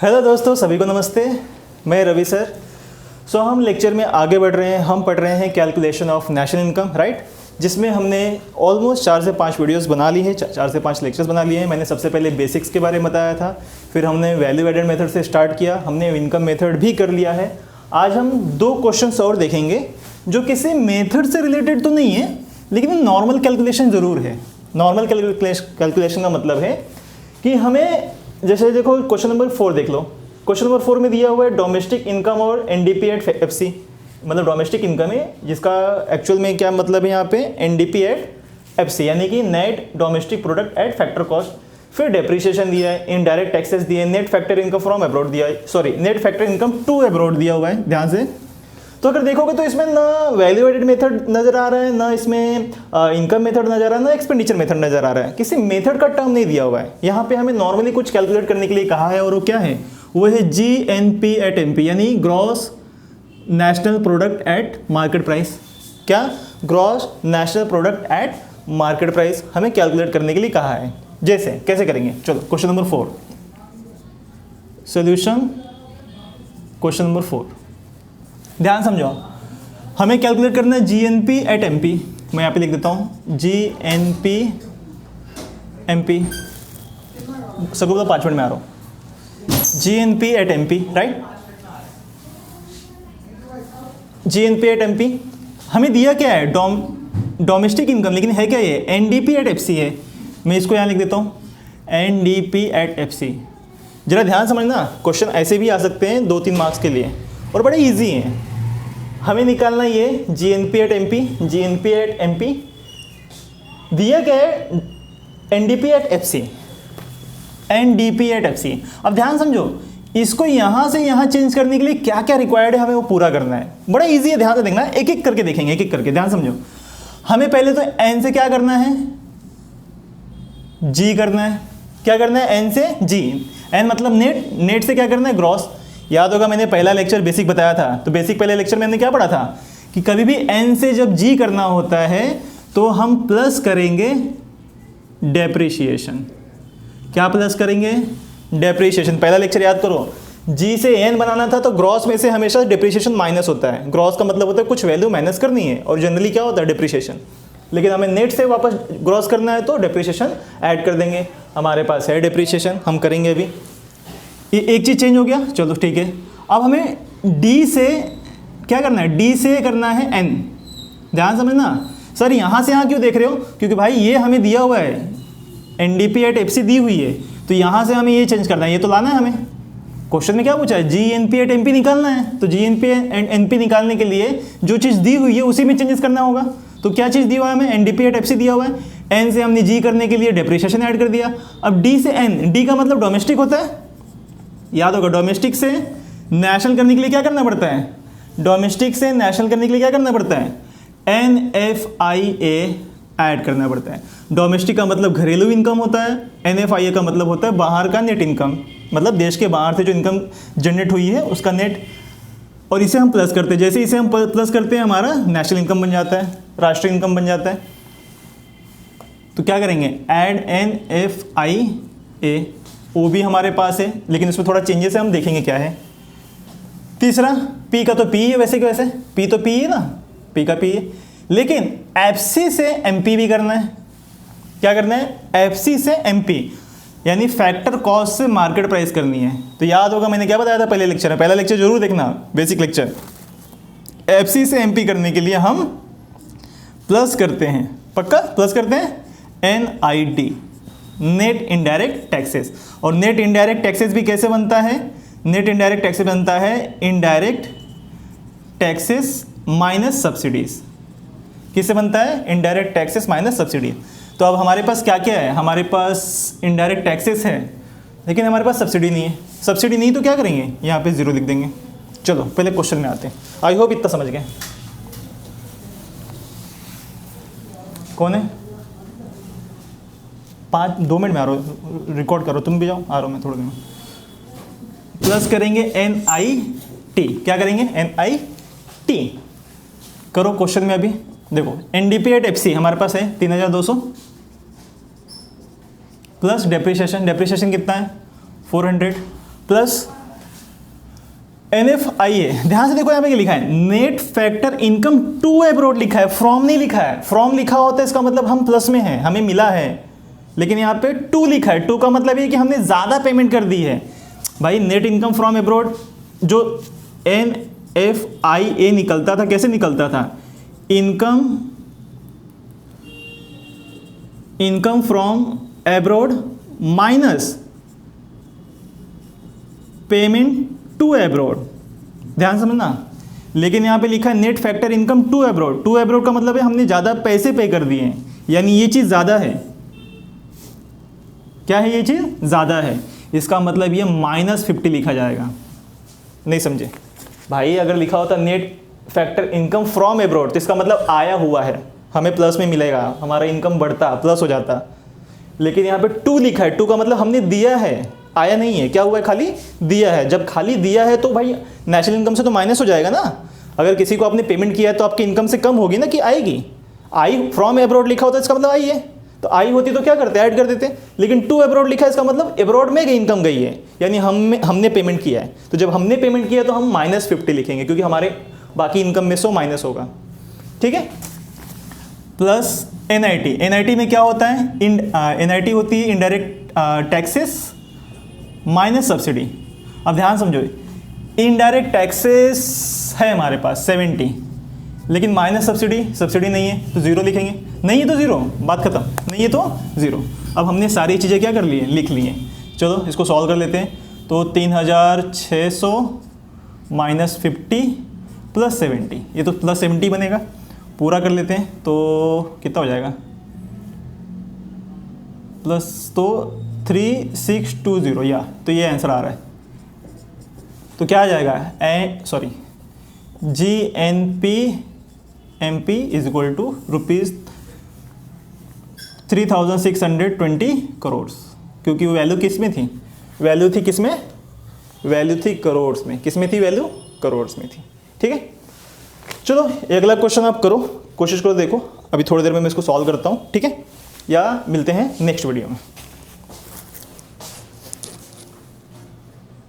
Hello दोस्तों, सभी को नमस्ते। मैं रवि सर। हम लेक्चर में आगे बढ़ रहे हैं। हम पढ़ रहे हैं calculation of national income, right, जिसमें हमने ऑलमोस्ट 4 से 5 वीडियोस बना ली हैं, 4 से 5 लेक्चर्स बना लिए हैं। मैंने सबसे पहले बेसिक्स के बारे में बताया था, फिर हमने वैल्यू एडेड मेथड से स्टार्ट किया, हमने इनकम मेथड भी कर लिया है। आज हम 2 क्वेश्चंस और देखेंगे जो किसी मेथड से रिलेटेड तो नहीं है, लेकिन नॉर्मल कैलकुलेशन ज़रूर है। नॉर्मल कैलकुलेशन का मतलब है कि हमें, जैसे देखो क्वेश्चन नंबर 4 देख लो। क्वेश्चन नंबर 4 में दिया हुआ है डोमेस्टिक इनकम और एनडीपी एट एफसी, मतलब डोमेस्टिक इनकम है, जिसका एक्चुअल में क्या मतलब है यहाँ पे, एनडीपी एट एफसी, यानी कि net domestic product at factor cost. फिर डेप्रिसिएशन दिया है, इनडायरेक्ट टैक्सेस दिए, net factor income from abroad दिया है, sorry net factor income to abroad दिया हुआ है, ध्यान से। तो अगर देखोगे तो इसमें ना वैल्यू एडेड मेथड नजर आ रहा है, ना इसमें इनकम मेथड नजर आ रहा है, ना एक्सपेंडिचर मेथड नजर आ रहा है। किसी मेथड का टर्म नहीं दिया हुआ है। यहाँ पे हमें नॉर्मली कुछ कैलकुलेट करने के लिए कहा है, और वो क्या है, वो है जीएनपी एट एमपी, यानी gross national product at market price. क्या? Gross national product at market price हमें कैलकुलेट करने के लिए कहा है। जैसे कैसे करेंगे, चलो question number 4 solution. Question number 4 ध्यान समझो, हमें कैलकुलेट करना है जीएनपी एट एमपी। मैं यहाँ पे लिख देता हूँ जीएनपी एमपी, सबको तो 5 मिनट में आ रहा हूँ। GNP at MP, right, GNP at MP. हमें दिया क्या है, डोमेस्टिक इनकम, लेकिन है क्या ये, एनडीपी एट एफसी है। मैं इसको यहाँ लिख देता हूँ एनडीपी एट एफसी। जरा ध्यान समझना, क्वेश्चन ऐसे भी आ सकते हैं 2-3 मार्क्स के लिए, और बड़े इजी हैं। हमें निकालना ये GNP at MP, GNP at MP दिया क्या है, NDP at FC, NDP at FC. अब ध्यान समझो, इसको यहाँ से यहाँ चेंज करने के लिए क्या क्या रिक्वायर्ड है, हमें वो पूरा करना है। बड़ा इजी है, ध्यान से देखना, एक एक करके देखेंगे, एक एक करके। ध्यान समझो, हमें पहले तो एन से क्या करना है, जी करना है। क्या करना है, एन से जी। एन मतलब नेट, नेट से क्या करना है, ग्रॉस। याद होगा मैंने पहला लेक्चर बेसिक बताया था, तो बेसिक पहले लेक्चर में हमने क्या पढ़ा था कि कभी भी एन से जब जी करना होता है तो हम प्लस करेंगे डेप्रिसिएशन। क्या प्लस करेंगे, डेप्रिसिएशन। पहला लेक्चर याद करो, जी से एन बनाना था तो ग्रॉस में से हमेशा डेप्रिसिएशन माइनस होता है। ग्रॉस का मतलब होता है कुछ वैल्यू माइनस करनी है, और जनरली क्या होता है, डेप्रिसिएशन। लेकिन हमें नेट से वापस ग्रॉस करना है तो डेप्रिसिएशन ऐड कर देंगे। हमारे पास है डेप्रिसिएशन, हम करेंगे अभी। ये एक चीज़ चेंज हो गया, चलो ठीक है। अब हमें डी से क्या करना है, डी से करना है एन। ध्यान समझना सर, यहाँ से यहाँ क्यों देख रहे हो, क्योंकि भाई ये हमें दिया हुआ है, एनडीपी एट एफसी दी हुई है, तो यहाँ से हमें ये चेंज करना है, ये तो लाना है हमें। क्वेश्चन में क्या पूछा है, जीएनपी एट एमपी निकालना है, तो जीएनपी एंड एनपी निकालने के लिए जो चीज़ दी हुई है उसी में चेंजेस करना होगा। तो क्या चीज़ दिया हुआ है हमें, एनडीपी एट एफसी दिया हुआ है। एन से हमने जी करने के लिए डेप्रिसिएशन ऐड कर दिया। अब डी से एन, डी का मतलब डोमेस्टिक होता है, याद होगा। डोमेस्टिक से नेशनल करने के लिए क्या करना पड़ता है, डोमेस्टिक से नेशनल करने के लिए क्या करना पड़ता है, NFIA ऐड करना पड़ता है। डोमेस्टिक का मतलब घरेलू इनकम होता है, NFIA का मतलब होता है बाहर का नेट इनकम, मतलब देश के बाहर से जो इनकम जनरेट हुई है उसका नेट। और इसे हम प्लस करते हैं, जैसे इसे हम प्लस करते हैं हमारा नेशनल इनकम बन जाता है, राष्ट्रीय इनकम बन जाता है। तो क्या करेंगे, ऐड NFIA, वो भी हमारे पास है, लेकिन इसमें थोड़ा चेंजेस है, हम देखेंगे क्या है। तीसरा, पी का तो पी है, वैसे कि वैसे पी तो पी है ना, पी का पी है, लेकिन एफसी से एमपी भी करना है। क्या करना है, एफसी से एमपी, यानी फैक्टर कॉस्ट से मार्केट प्राइस करनी है। तो याद होगा मैंने क्या बताया था पहले लेक्चर में, पहला लेक्चर जरूर देखना, बेसिक लेक्चर। एफसी से एमपी करने के लिए हम प्लस करते हैं, पक्का प्लस करते हैं NIT, नेट इनडायरेक्ट टैक्सेस। और नेट इनडायरेक्ट टैक्सेस भी कैसे बनता है, नेट इनडायरेक्ट टैक्सेस बनता है इनडायरेक्ट टैक्सेस माइनस सब्सिडीज। किससे बनता है, इनडायरेक्ट टैक्सेस माइनस सब्सिडी। तो अब हमारे पास क्या क्या है, हमारे पास इनडायरेक्ट टैक्सेस है, लेकिन हमारे पास सब्सिडी नहीं है। सब्सिडी नहीं तो क्या करेंगे, यहाँ पे 0 लिख देंगे। चलो पहले क्वेश्चन में आते हैं। आई होप इतना समझ गए। कौन है, 2 मिनट में आ रहा हूँ, रिकॉर्ड करो, तुम भी जाओ, आ रहा हूँ मैं थोड़ी देर में। प्लस करेंगे NIT, क्या करेंगे, NIT करो क्वेश्चन में। अभी देखो एनडीपी एट एफसी हमारे पास है 3200 प्लस डेप्रिसिएशन, डेप्रिसिएशन कितना है 400 प्लस NFIA। ध्यान से देखो यहाँ पे क्या लिखा है, net factor income to abroad लिखा है, फ्रॉम नहीं लिखा है। फ्रॉम लिखा होता है इसका मतलब हम प्लस में हैं, हमें मिला है, लेकिन यहाँ पे टू लिखा है। टू का मतलब ये कि हमने ज़्यादा पेमेंट कर दी है। भाई नेट इनकम फ्रॉम अब्रॉड जो NFIA निकलता था, कैसे निकलता था, income from abroad minus payment to abroad. ध्यान समझना, लेकिन यहाँ पे लिखा है net factor income to abroad. To abroad का मतलब है हमने ज़्यादा पैसे पे कर दिए हैं, यानी ये चीज़ ज़्यादा है। क्या है ये चीज़? ज़्यादा है। इसका मतलब ये -50 लिखा जाएगा। नहीं समझे भाई? अगर लिखा होता net factor income from abroad तो इसका मतलब आया हुआ है, हमें प्लस में मिलेगा, हमारा इनकम बढ़ता, प्लस हो जाता। लेकिन यहाँ पे टू लिखा है, टू का मतलब हमने दिया है, आया नहीं है। क्या हुआ है? खाली दिया है। जब खाली दिया है तो भाई नेशनल इनकम से तो माइनस हो जाएगा ना। अगर किसी को आपने पेमेंट किया है तो आपकी इनकम से कम होगी ना, कि आएगी। आई फ्रॉम अब्रॉड लिखा होता है, इसका मतलब आई है, तो आई होती तो क्या करते, ऐड कर देते। लेकिन टू अब्रॉड लिखा है, इसका मतलब अब्रॉड में इनकम गई है, यानी हमने पेमेंट किया है। तो जब हमने पेमेंट किया तो हम -50 लिखेंगे, क्योंकि हमारे बाकी इनकम में से माइनस होगा। ठीक है। प्लस NIT में क्या होता है, NIT होती है इनडायरेक्ट टैक्सेस माइनस सब्सिडी। अब ध्यान समझो, इनडायरेक्ट टैक्सेस है हमारे पास 70, लेकिन माइनस सब्सिडी नहीं है, तो ज़ीरो लिखेंगे। नहीं है तो ज़ीरो, बात खत्म। नहीं है तो ज़ीरो। अब हमने सारी चीज़ें क्या कर ली है, लिख ली हैं। चलो इसको सॉल्व कर लेते हैं। तो 3600 -50 + 70, ये तो +70 बनेगा। पूरा कर लेते हैं तो कितना हो जाएगा, प्लस तो 3620, या तो ये आंसर आ रहा है। तो क्या आ जाएगा, GNP = ₹3620 करोड़, क्योंकि वैल्यू किस में थी, वैल्यू थी किस में, वैल्यू थी करोड़ में। किस में थी वैल्यू, करोड़ में थी। ठीक है। चलो अगला क्वेश्चन आप करो, कोशिश करो देखो। अभी थोड़ी देर में मैं इसको सॉल्व करता हूँ। ठीक है, या मिलते हैं नेक्स्ट वीडियो में।